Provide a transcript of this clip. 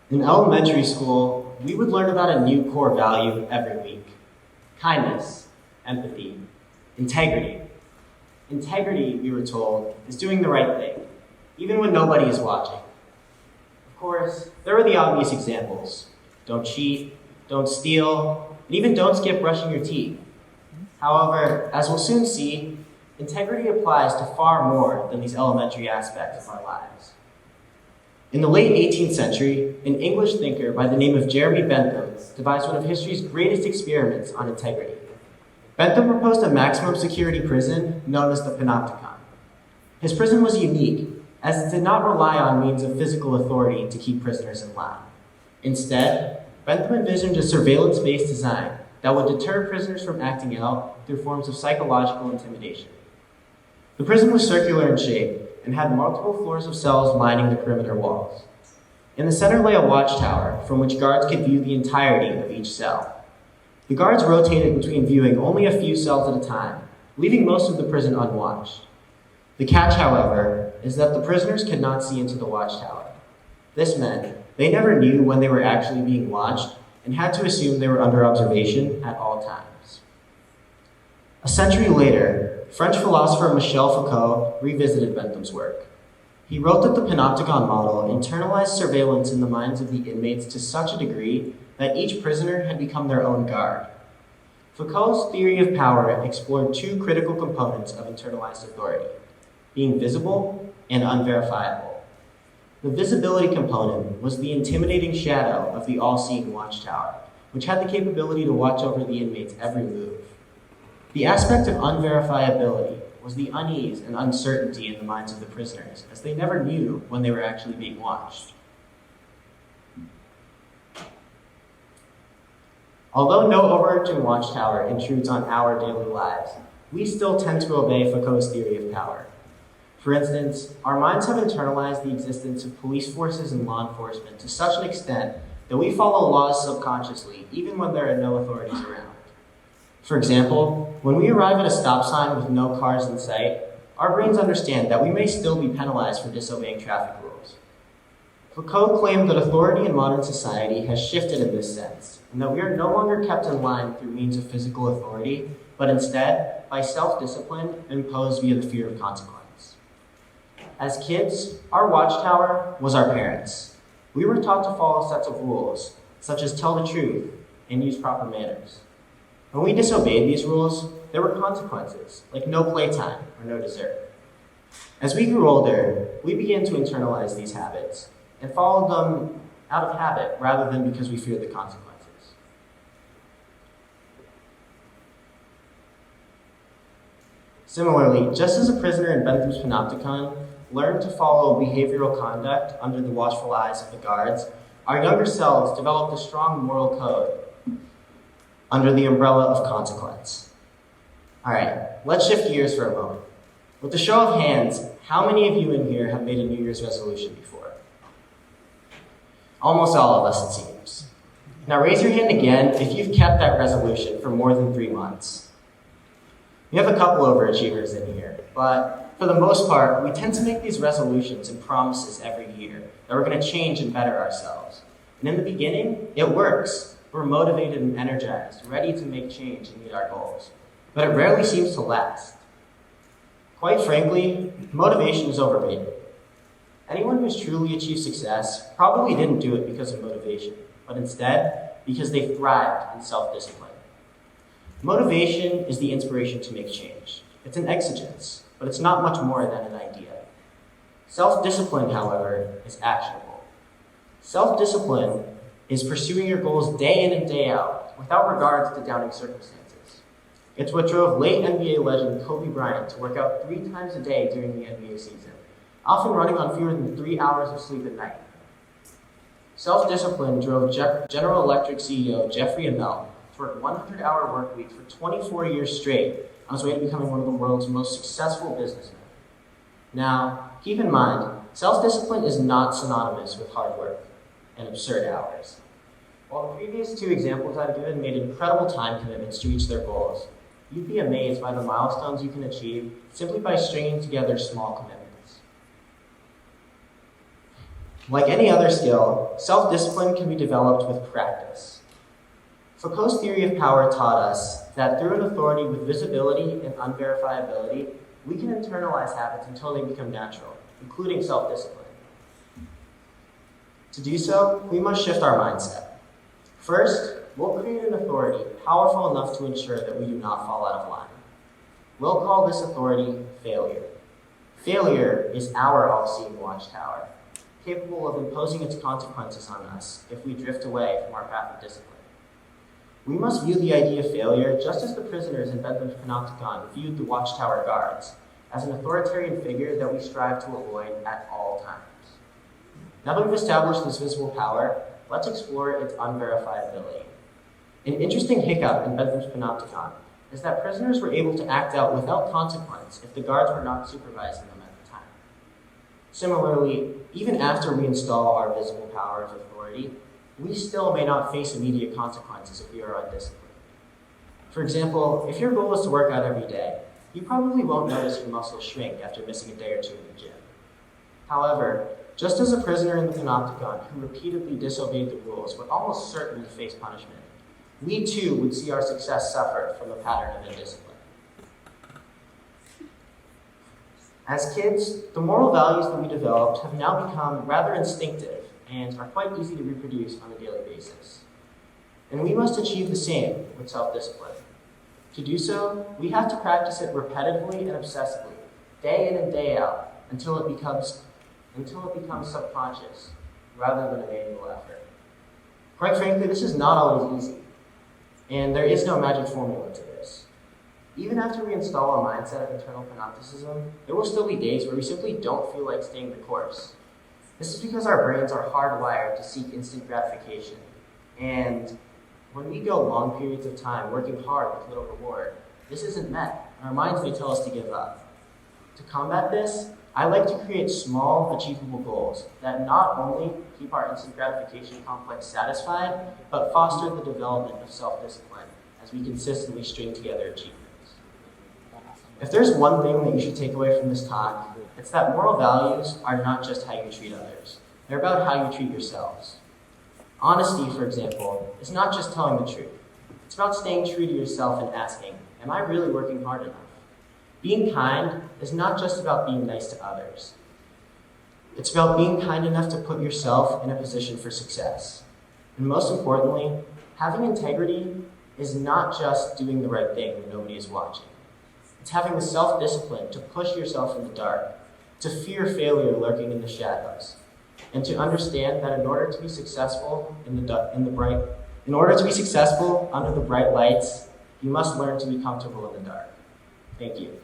In elementary school, we would learn about a new core value every week. Kindness, empathy, integrity. Integrity, we were told, is doing the right thing, even when nobody is watching. Of course, there were the obvious examples. Don't cheat, don't steal, and even don't skip brushing your teeth. However, as we'll soon see, integrity applies to far more than these elementary aspects of our lives. In the late 18th century, an English thinker by the name of Jeremy Bentham devised one of history's greatest experiments on integrity. Bentham proposed a maximum security prison known as the Panopticon. His prison was unique, as it did not rely on means of physical authority to keep prisoners in line. Instead, Bentham envisioned a surveillance-based design that would deter prisoners from acting out through forms of psychological intimidation. The prison was circular in shape and had multiple floors of cells lining the perimeter walls. In the center lay a watchtower from which guards could view the entirety of each cell. The guards rotated between viewing only a few cells at a time, leaving most of the prison unwatched. The catch, however, is that the prisoners could not see into the watchtower. This meant they never knew when they were actually being watched and had to assume they were under observation at all times. A century later, French philosopher Michel Foucault revisited Bentham's work. He wrote that the Panopticon model internalized surveillance in the minds of the inmates to such a degree that each prisoner had become their own guard. Foucault's theory of power explored two critical components of internalized authority: being visible and unverifiable. The visibility component was the intimidating shadow of the all-seeing watchtower, which had the capability to watch over the inmate's every move. The aspect of unverifiability was the unease and uncertainty in the minds of the prisoners, as they never knew when they were actually being watched. Although no overarching watchtower intrudes on our daily lives, we still tend to obey Foucault's theory of power. For instance, our minds have internalized the existence of police forces and law enforcement to such an extent that we follow laws subconsciously, even when there are no authorities around. For example, when we arrive at a stop sign with no cars in sight, our brains understand that we may still be penalized for disobeying traffic rules. Foucault claimed that authority in modern society has shifted in this sense, and that we are no longer kept in line through means of physical authority, but instead by self-discipline imposed via the fear of consequence. As kids, our watchtower was our parents. We were taught to follow sets of rules, such as tell the truth and use proper manners. When we disobeyed these rules, there were consequences, like no playtime or no dessert. As we grew older, we began to internalize these habits and followed them out of habit rather than because we feared the consequences. Similarly, just as a prisoner in Bentham's Panopticon learned to follow behavioral conduct under the watchful eyes of the guards, our younger selves developed a strong moral code under the umbrella of consequence. All right, let's shift gears for a moment. With a show of hands, how many of you in here have made a New Year's resolution before? Almost all of us, it seems. Now raise your hand again if you've kept that resolution for more than 3 months. We have a couple overachievers in here, but for the most part, we tend to make these resolutions and promises every year that we're going to change and better ourselves. And in the beginning, it works. We're motivated and energized, ready to make change and meet our goals. But it rarely seems to last. Quite frankly, motivation is overrated. Anyone who's truly achieved success probably didn't do it because of motivation, but instead because they thrived in self-discipline. Motivation is the inspiration to make change. It's an exigence, but it's not much more than an idea. Self-discipline, however, is actionable. Self-discipline is pursuing your goals day in and day out, without regards to doubting circumstances. It's what drove late NBA legend Kobe Bryant to work out 3 times a day during the NBA season, often running on fewer than 3 hours of sleep at night. Self-discipline drove General Electric CEO Jeffrey Immelt to work 100-hour work weeks for 24 years straight on his way to becoming one of the world's most successful businessmen. Now, keep in mind, self-discipline is not synonymous with hard work and absurd hours. While the previous 2 examples I've given made incredible time commitments to reach their goals, you'd be amazed by the milestones you can achieve simply by stringing together small commitments. Like any other skill, self-discipline can be developed with practice. Foucault's theory of power taught us that through an authority with visibility and unverifiability, we can internalize habits until they become natural, including self-discipline. To do so, we must shift our mindset. First, we'll create an authority powerful enough to ensure that we do not fall out of line. We'll call this authority failure. Failure is our all-seeing watchtower, capable of imposing its consequences on us if we drift away from our path of discipline. We must view the idea of failure just as the prisoners in Bentham's Panopticon viewed the watchtower guards, as an authoritarian figure that we strive to avoid at all times. Now that we've established this visible power, let's explore its unverifiability. An interesting hiccup in Bentham's Panopticon is that prisoners were able to act out without consequence if the guards were not supervising them at the time. Similarly, even after we install our visible power of authority, we still may not face immediate consequences if we are undisciplined. For example, if your goal is to work out every day, you probably won't notice your muscles shrink after missing a day or two in the gym. However, just as a prisoner in the Panopticon who repeatedly disobeyed the rules would almost certainly face punishment, we too would see our success suffer from a pattern of indiscipline. As kids, the moral values that we developed have now become rather instinctive and are quite easy to reproduce on a daily basis. And we must achieve the same with self-discipline. To do so, we have to practice it repetitively and obsessively, day in and day out, until it becomes subconscious, rather than a manual effort. Quite frankly, this is not always easy, and there is no magic formula to this. Even after we install a mindset of internal panopticism, there will still be days where we simply don't feel like staying the course. This is because our brains are hardwired to seek instant gratification, and when we go long periods of time working hard with little reward, this isn't met, and our minds may tell us to give up. To combat this, I like to create small, achievable goals that not only keep our instant gratification complex satisfied, but foster the development of self-discipline as we consistently string together achievements. If there's one thing that you should take away from this talk, it's that moral values are not just how you treat others. They're about how you treat yourselves. Honesty, for example, is not just telling the truth. It's about staying true to yourself and asking, am I really working hard enough? Being kind is not just about being nice to others. It's about being kind enough to put yourself in a position for success. And most importantly, having integrity is not just doing the right thing when nobody is watching. It's having the self-discipline to push yourself in the dark, to fear failure lurking in the shadows, and to understand that in order to be successful under the bright lights, you must learn to be comfortable in the dark. Thank you.